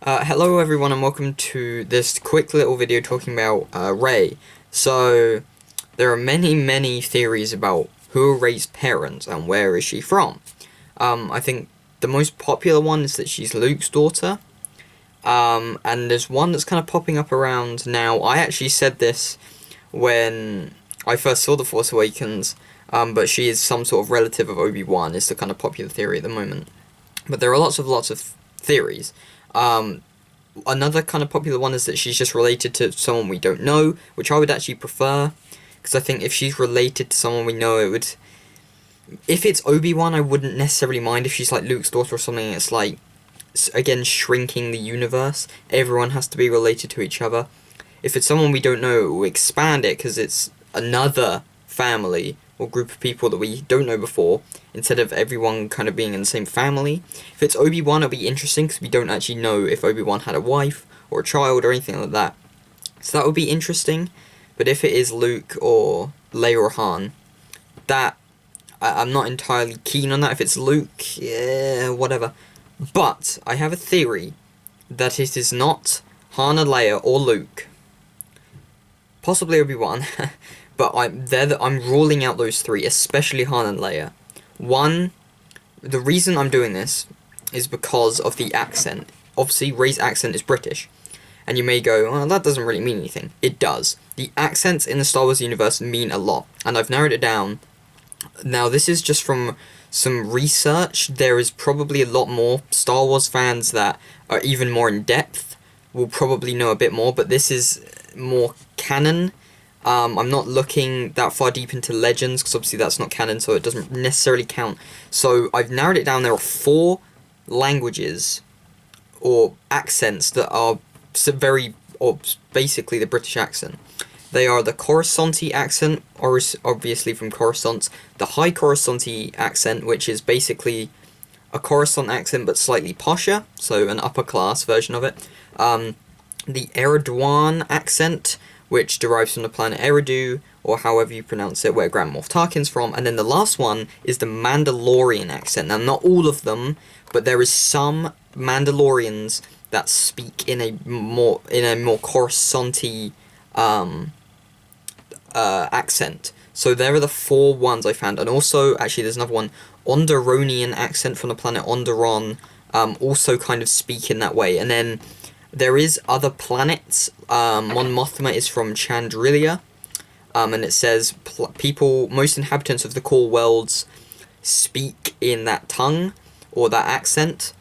Hello everyone and welcome to this quick little video talking about Rey. So, there are many theories about who are Rey's parents and where is she from. I think the most popular one is that she's Luke's daughter. And there's one that's kind of popping up around now. I actually said this when I first saw The Force Awakens, but she is some sort of relative of Obi-Wan is the kind of popular theory at the moment. But there are lots of theories. Another kind of popular one is that she's just related to someone we don't know, which I would actually prefer, because I think if she's related to someone we know, it would... If it's Obi-Wan, I wouldn't necessarily mind if she's like Luke's daughter or something. It's like, again, shrinking the universe. Everyone has to be related to each other. If it's someone we don't know, it will expand it, because it's another family or group of people that we don't know before, instead of everyone kind of being in the same family. If it's Obi-Wan, it'll be interesting, because we don't actually know if Obi-Wan had a wife, or a child, or anything like that. So that would be interesting, but if it is Luke, or Leia, or Han, I'm not entirely keen on that. If it's Luke, yeah, whatever. But, I have a theory that it is not Han and Leia, or Luke. Possibly Obi-Wan, but I'm ruling out those three, especially Han and Leia. One, the reason I'm doing this is because of the accent. Obviously, Rey's accent is British. And you may go, well, that doesn't really mean anything. It does. The accents in the Star Wars universe mean a lot, and I've narrowed it down. Now, this is just from some research. There is probably a lot more Star Wars fans that are even more in depth, will probably know a bit more, but this is more canon. I'm not looking that far deep into Legends, because obviously that's not canon, so it doesn't necessarily count. So I've narrowed it down. There are 4 languages, or accents, that are or basically the British accent. They are the Coruscanti accent, or obviously from Coruscant, the High Coruscanti accent, which is basically a Coruscant accent but slightly posher, so an upper class version of it. The Eriduan accent, which derives from the planet Eridu, or however you pronounce it, where Grand Moff Tarkin's from. And then the last one is the Mandalorian accent. Now, not all of them, but there is some Mandalorians that speak in a more Coruscanti accent. So there are the 4 ones I found. And also, actually, there's another one, Onderonian accent from the planet Onderon, also kind of speak in that way. And then there is other planets. Mon Mothma is from Chandrilia, and it says most inhabitants of the core worlds speak in that tongue, or that accent.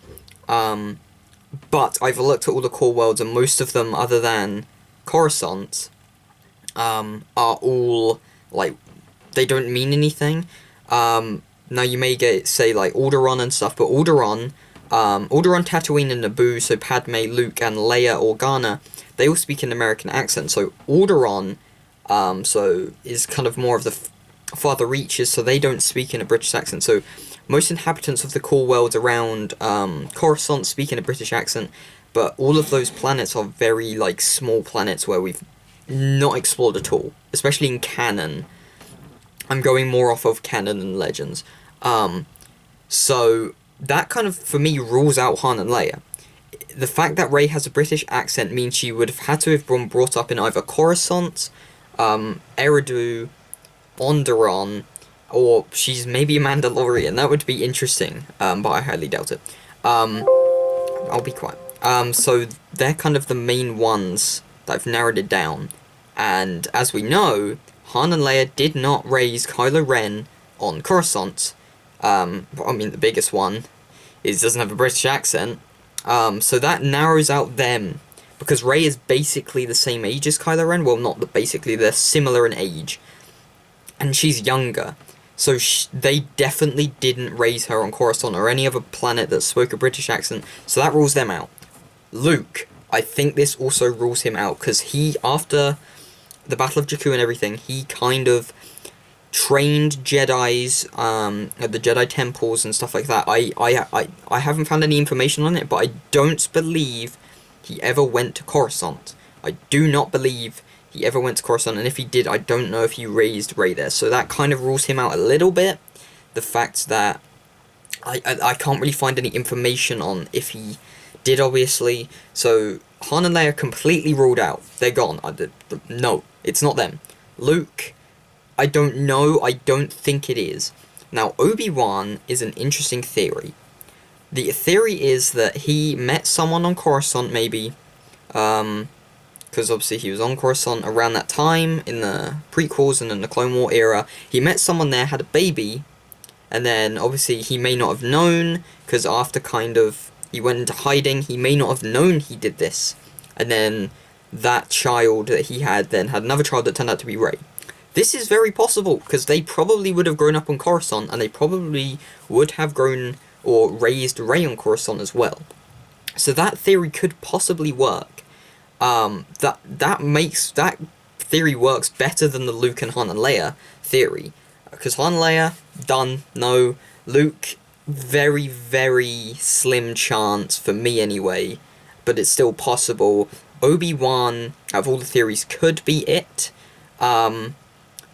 But I've looked at all the core worlds, and most of them, other than Coruscant, are all, like, they don't mean anything. Now you may say, like, Alderaan and stuff, but Alderaan, Tatooine, and Naboo, so Padme, Luke, and Leia, Organa, they all speak an American accent. So Alderaan, is kind of more of the farther reaches, so they don't speak in a British accent. So most inhabitants of the core world around Coruscant speak in a British accent, but all of those planets are very, like, small planets where we've not explored at all, especially in canon. I'm going more off of canon and Legends. So that kind of, for me, rules out Han and Leia. The fact that Rey has a British accent means she would have had to have been brought up in either Coruscant, Eridu, Onderon, or she's maybe a Mandalorian. That would be interesting, but I highly doubt it. I'll be quiet. So they're kind of the main ones that I've narrowed it down. And as we know, Han and Leia did not raise Kylo Ren on Coruscant. I mean, the biggest one doesn't have a British accent. So that narrows out them, because Rey is basically the same age as Kylo Ren. Well, not basically, they're similar in age, and she's younger. So they definitely didn't raise her on Coruscant or any other planet that spoke a British accent. So that rules them out. Luke, I think this also rules him out, because he, after the Battle of Jakku and everything, he kind of trained Jedis at the Jedi temples and stuff like that. I haven't found any information on it, but I don't believe he ever went to Coruscant. I do not believe he ever went to Coruscant, and if he did, I don't know if he raised Rey there. So that kind of rules him out a little bit. The fact that I can't really find any information on if he did obviously. So Han and Leia completely ruled out. They're gone. No, it's not them. Luke, I don't know. I don't think it is. Now, Obi-Wan is an interesting theory. The theory is that he met someone on Coruscant, maybe, because obviously he was on Coruscant around that time, in the prequels and in the Clone War era. He met someone there, had a baby, and then obviously he may not have known, because after kind of he went into hiding, he may not have known he did this. And then that child that he had then had another child that turned out to be Rey. This is very possible, because they probably would have grown up on Coruscant, and they probably would have grown or raised Rey on Coruscant as well. So that theory could possibly work. That theory works better than the Luke and Han and Leia theory. Because Han and Leia, done, no. Luke, very, very slim chance, for me anyway, but it's still possible. Obi-Wan, out of all the theories, could be it.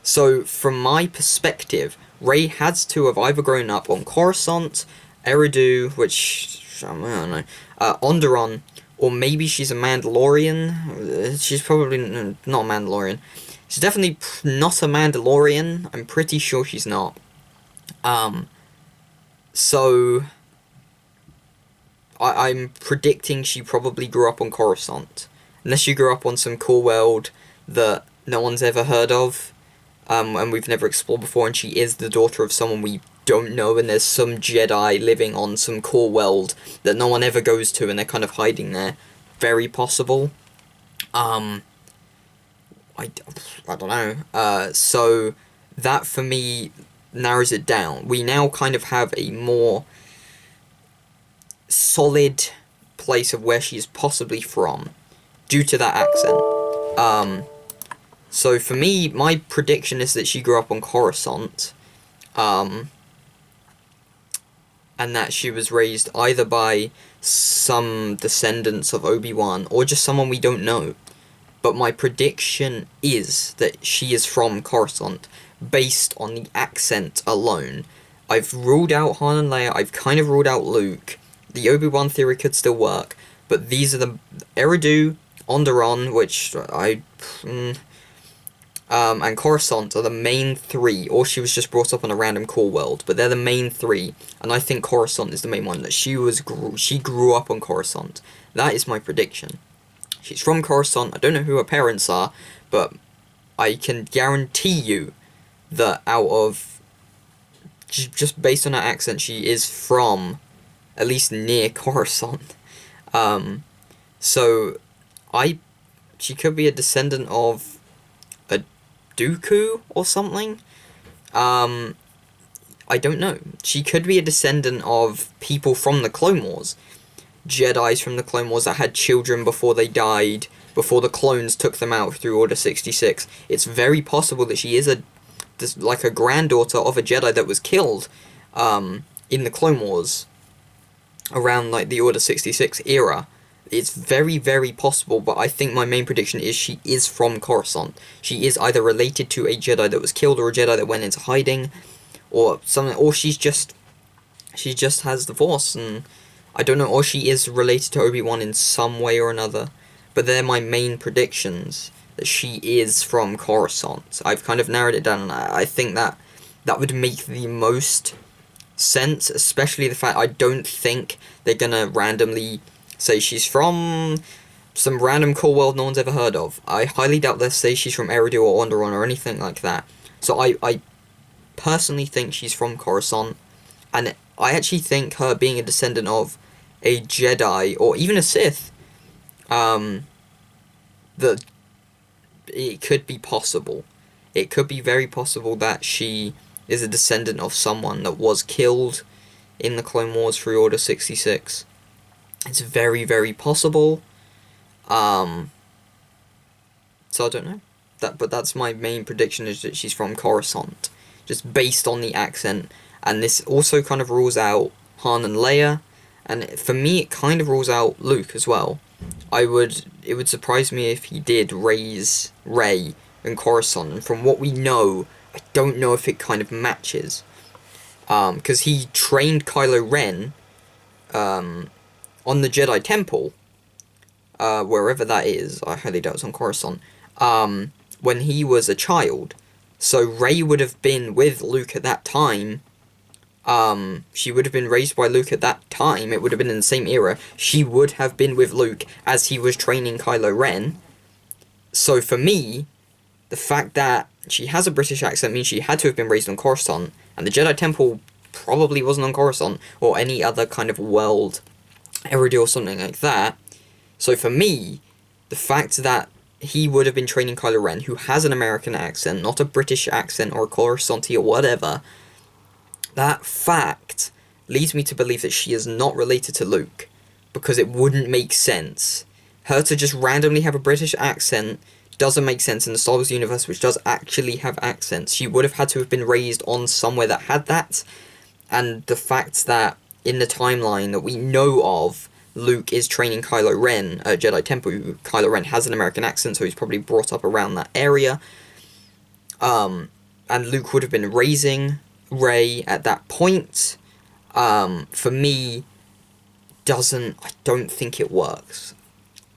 So, from my perspective, Rey has to have either grown up on Coruscant, Eridu, which, I don't know, Onderon, or maybe she's a Mandalorian. She's probably not a Mandalorian. She's definitely not a Mandalorian. I'm pretty sure she's not. So, I'm predicting she probably grew up on Coruscant. Unless she grew up on some cool world that no one's ever heard of, and we've never explored before, and she is the daughter of someone we don't know, and there's some Jedi living on some core world that no one ever goes to, and they're kind of hiding there. Very possible. I don't know. So that for me narrows it down. We now kind of have a more solid place of where she is possibly from due to that accent. So for me, my prediction is that she grew up on Coruscant, and that she was raised either by some descendants of Obi-Wan or just someone we don't know. But my prediction is that she is from Coruscant, based on the accent alone. I've ruled out Han and Leia, I've kind of ruled out Luke. The Obi-Wan theory could still work, but these are the Eridu, Onderon, which and Coruscant are the main three, or she was just brought up on a random core world, but they're the main three, and I think Coruscant is the main one, that she grew up on Coruscant. That is my prediction. She's from Coruscant. I don't know who her parents are, but I can guarantee you that out of, just based on her accent, she is from at least near Coruscant. So she could be a descendant of a Dooku or something. I don't know. She could be a descendant of people from the Clone Wars. Jedis from the Clone Wars that had children before they died, before the clones took them out through Order 66. It's very possible that she is a granddaughter of a Jedi that was killed in the Clone Wars around like the Order 66 era. It's very, very possible, but I think my main prediction is she is from Coruscant. She is either related to a Jedi that was killed or a Jedi that went into hiding, or something, or she just has the Force, and I don't know, or she is related to Obi-Wan in some way or another. But they're my main predictions, that she is from Coruscant. I've kind of narrowed it down, and I think that would make the most sense, especially the fact I don't think they're gonna randomly say she's from some random core world no one's ever heard of. I highly doubt they'll say she's from Eridu or Onderon or anything like that. So I personally think she's from Coruscant, and I actually think her being a descendant of a Jedi or even a Sith, that it could be possible. It could be very possible that she is a descendant of someone that was killed in the Clone Wars through Order 66. It's very, very possible. So I don't know. But that's my main prediction, is that she's from Coruscant, just based on the accent. And this also kind of rules out Han and Leia, and for me it kind of rules out Luke as well. It would surprise me if he did raise Rey in Coruscant, and from what we know, I don't know if it kind of matches. Because he trained Kylo Ren on the Jedi Temple, wherever that is, I highly doubt it's on Coruscant, when he was a child. So Rey would have been with Luke at that time. She would have been raised by Luke at that time. It would have been in the same era. She would have been with Luke as he was training Kylo Ren. So for me, the fact that she has a British accent means she had to have been raised on Coruscant, and the Jedi Temple probably wasn't on Coruscant, or any other kind of world area or something like that. So for me, the fact that he would have been training Kylo Ren, who has an American accent, not a British accent or a Coruscanti or whatever, that fact leads me to believe that she is not related to Luke, because it wouldn't make sense. Her to just randomly have a British accent doesn't make sense in the Star Wars universe, which does actually have accents. She would have had to have been raised on somewhere that had that, and the fact that in the timeline that we know of, Luke is training Kylo Ren at Jedi Temple. Kylo Ren has an American accent, so he's probably brought up around that area. And Luke would have been raising Rey at that point. For me, I don't think it works.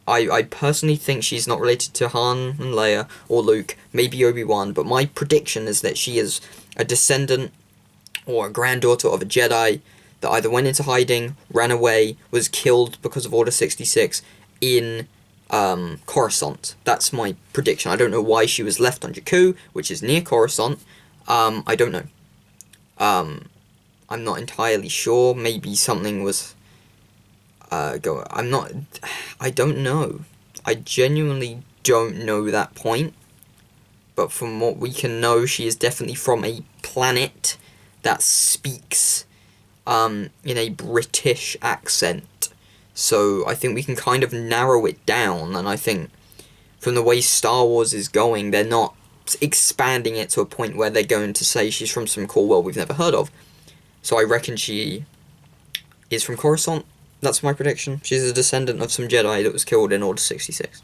I personally think she's not related to Han and Leia or Luke, maybe Obi-Wan, but my prediction is that she is a descendant or a granddaughter of a Jedi that either went into hiding, ran away, was killed because of Order 66 in Coruscant. That's my prediction. I don't know why she was left on Jakku, which is near Coruscant. I don't know. I'm not entirely sure. Maybe something was... I don't know. I genuinely don't know that point. But from what we can know, she is definitely from a planet that speaks in a British accent. So I think we can kind of narrow it down, and I think from the way Star Wars is going, they're not expanding it to a point where they're going to say she's from some cool world we've never heard of. So I reckon she is from Coruscant. That's my prediction. She's a descendant of some Jedi that was killed in Order 66.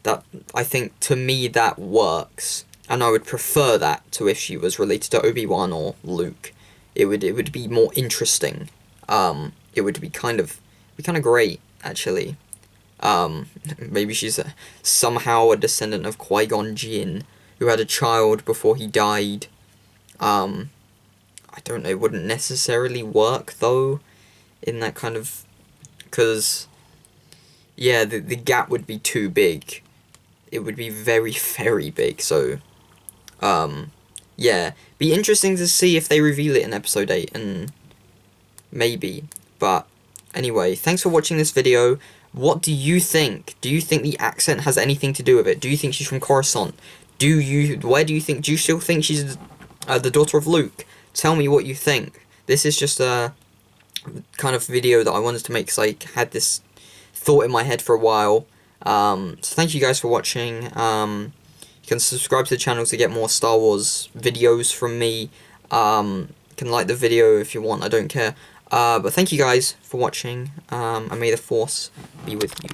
That, I think, to me, that works. And I would prefer that to if she was related to Obi-Wan or Luke. It would be more interesting. It would be kind of great, actually. Maybe she's somehow a descendant of Qui-Gon Jinn, who had a child before he died. I don't know, it wouldn't necessarily work, though, in that kind of... Because, yeah, the gap would be too big. It would be very, very big, so... yeah, be interesting to see if they reveal it in episode 8, and maybe, but anyway, thanks for watching this video. What do you think? Do you think the accent has anything to do with it? Do you think she's from Coruscant? Do you still think she's the daughter of Luke? Tell me what you think. This is just a kind of video that I wanted to make because I had this thought in my head for a while. So thank you guys for watching. You can subscribe to the channel to get more Star Wars videos from me. You can like the video if you want, I don't care. But thank you guys for watching, and may the Force be with you.